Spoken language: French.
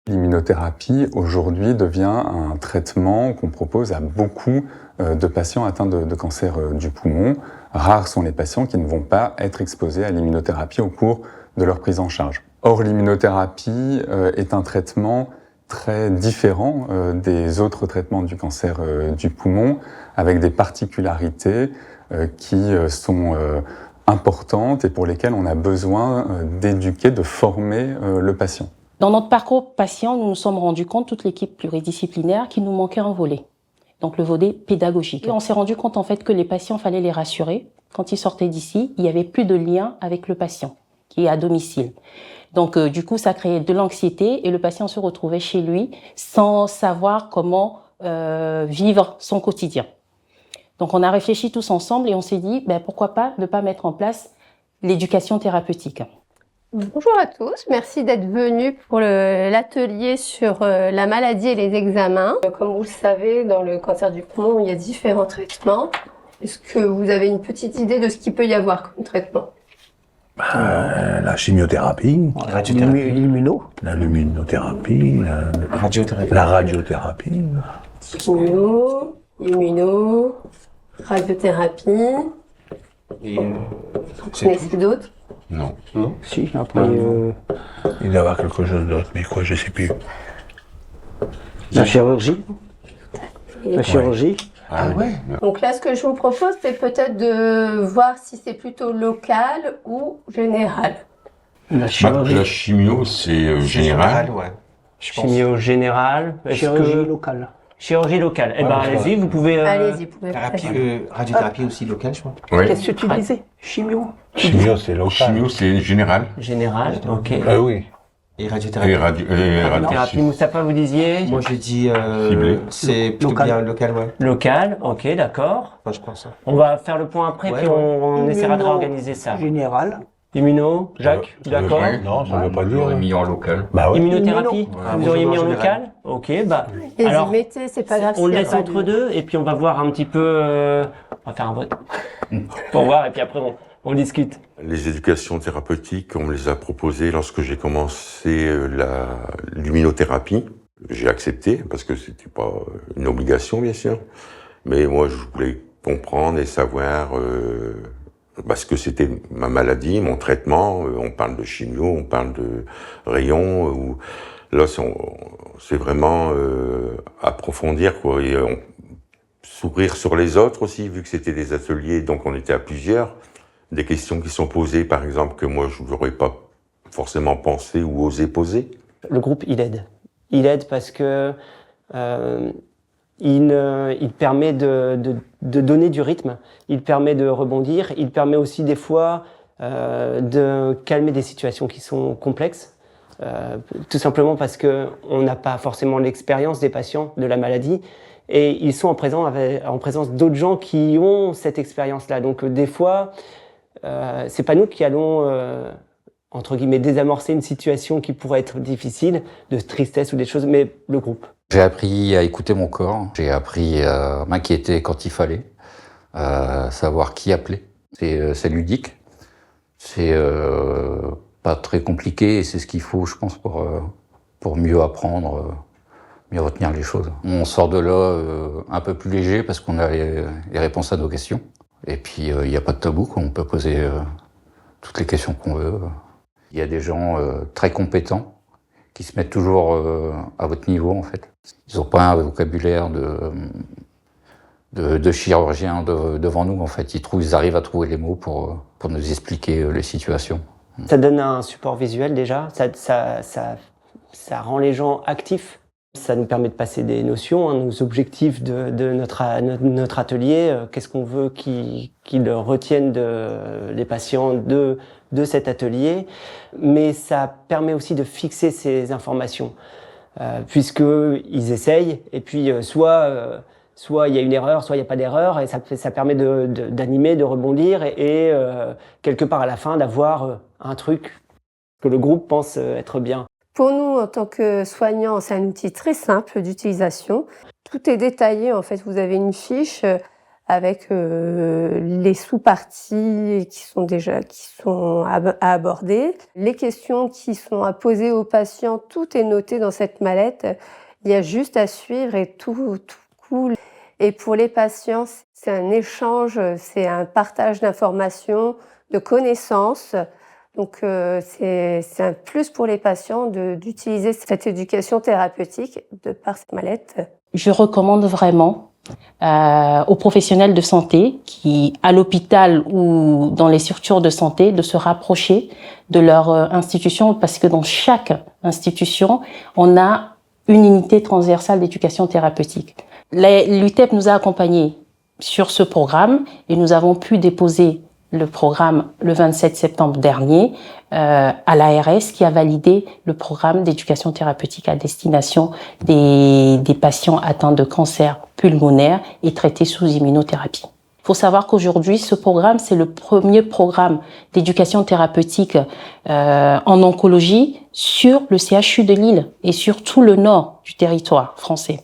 L'immunothérapie, aujourd'hui, devient un traitement qu'on propose à beaucoup de patients atteints de cancer du poumon. Rares sont les patients qui ne vont pas être exposés à l'immunothérapie au cours de leur prise en charge. Or, l'immunothérapie est un traitement très différent des autres traitements du cancer du poumon, avec des particularités qui sont importantes et pour lesquelles on a besoin d'éduquer, de former le patient. Dans notre parcours patient, nous nous sommes rendus compte, toute l'équipe pluridisciplinaire, qu'il nous manquait un volet. Donc le volet pédagogique. Et on s'est rendu compte en fait que les patients, fallait les rassurer. Quand ils sortaient d'ici, il n'y avait plus de lien avec le patient qui est à domicile. Donc du coup, ça créait de l'anxiété et le patient se retrouvait chez lui sans savoir comment vivre son quotidien. Donc on a réfléchi tous ensemble et on s'est dit, pourquoi pas ne pas mettre en place l'éducation thérapeutique. Bonjour à tous, merci d'être venus pour l'atelier sur la maladie et les examens. Comme vous le savez, dans le cancer du poumon, il y a différents traitements. Est-ce que vous avez une petite idée de ce qu'il peut y avoir comme traitement? La chimiothérapie, la luminothérapie, la radiothérapie. Immuno, radiothérapie. Et Vous connaissez d'autres? Non. Si, après... Il doit y avoir quelque chose d'autre, mais quoi, je sais plus. La chirurgie. La chirurgie. Ah ouais. Donc là, ce que je vous propose, c'est peut-être de voir si c'est plutôt local ou général. La chirurgie. La chimio, c'est général. Ouais. Chimio générale. Chirurgie locale. Chirurgie locale. Eh ben, allez-y, vous pouvez... Allez-y, vous pouvez Radiothérapie aussi locale, je crois. Ouais. Qu'est-ce que tu disais? Chimio. Chimio, c'est local. Chimio, c'est général. Général, ok. Ah oui. Et radiothérapie. Et radio. Thérapie, Moustapha, vous disiez? Moi, je dis Ciblé. c'est plutôt bien local, ouais. Local, ok, d'accord. Enfin, je pense. On va faire le point après, Ouais, puis ouais. on essaiera de réorganiser ça. Général. Immuno, Jacques, d'accord? Non, ça ne veut pas dire. J'aurais mis en local. Bah oui. Immunothérapie, vous auriez mis en général. local? Ok, bah. Et Alors, vous mettez, c'est pas grave. on le s'il y a laisse pas entre deux, et puis on va voir un petit peu... on va faire un vote. Pour voir, et puis après, on discute. Les éducations thérapeutiques, on me les a proposées lorsque j'ai commencé la luminothérapie. J'ai accepté, parce que c'était pas une obligation, bien sûr. Mais moi, je voulais comprendre et savoir ce que c'était ma maladie, mon traitement. On parle de chimio, on parle de rayons. Là, c'est vraiment approfondir, quoi. Et s'ouvrir sur les autres aussi, vu que c'était des ateliers, donc on était à plusieurs. Des questions qui sont posées, par exemple, que moi, je n'aurais pas forcément pensé ou osé poser. Le groupe, il aide. Il aide parce que il permet de donner du rythme, il permet de rebondir, il permet aussi des fois de calmer des situations qui sont complexes, tout simplement parce que on n'a pas forcément l'expérience des patients de la maladie et ils sont en présence d'autres gens qui ont cette expérience-là. Donc des fois, c'est pas nous qui allons entre guillemets désamorcer une situation qui pourrait être difficile, de tristesse ou des choses, mais le groupe. J'ai appris à écouter mon corps, j'ai appris à m'inquiéter quand il fallait, savoir qui appeler. C'est ludique, c'est pas très compliqué et c'est ce qu'il faut, je pense, pour mieux apprendre, mieux retenir les choses. On sort de là un peu plus léger parce qu'on a les réponses à nos questions. Et puis, il n'y a pas de tabou, on peut poser toutes les questions qu'on veut. Il y a des gens très compétents qui se mettent toujours à votre niveau, en fait. Ils n'ont pas un vocabulaire de chirurgien devant nous, en fait. Ils arrivent à trouver les mots pour nous expliquer les situations. Ça donne un support visuel déjà, ça rend les gens actifs. Ça nous permet de passer des notions, nos objectifs de notre atelier, qu'est-ce qu'on veut qu'ils retiennent les patients de cet atelier. Mais ça permet aussi de fixer ces informations, puisqu'ils essayent, et puis soit il y a une erreur, soit il n'y a pas d'erreur, et ça permet d'animer, de rebondir, et quelque part à la fin d'avoir un truc que le groupe pense être bien. Pour nous, en tant que soignants, c'est un outil très simple d'utilisation. Tout est détaillé, en fait. Vous avez une fiche avec les sous-parties qui sont à aborder, les questions qui sont à poser aux patients. Tout est noté dans cette mallette. Il y a juste à suivre et tout cool. Et pour les patients, c'est un échange, c'est un partage d'informations, de connaissances. Donc c'est un plus pour les patients d'utiliser cette éducation thérapeutique de par cette mallette. Je recommande vraiment aux professionnels de santé qui, à l'hôpital ou dans les structures de santé, de se rapprocher de leur institution, parce que dans chaque institution, on a une unité transversale d'éducation thérapeutique. L'UTEP nous a accompagnés sur ce programme et nous avons pu déposer le programme le 27 septembre dernier à l'ARS qui a validé le programme d'éducation thérapeutique à destination des patients atteints de cancer pulmonaire et traités sous immunothérapie. Il faut savoir qu'aujourd'hui, ce programme, c'est le premier programme d'éducation thérapeutique en oncologie sur le CHU de Lille et sur tout le nord du territoire français.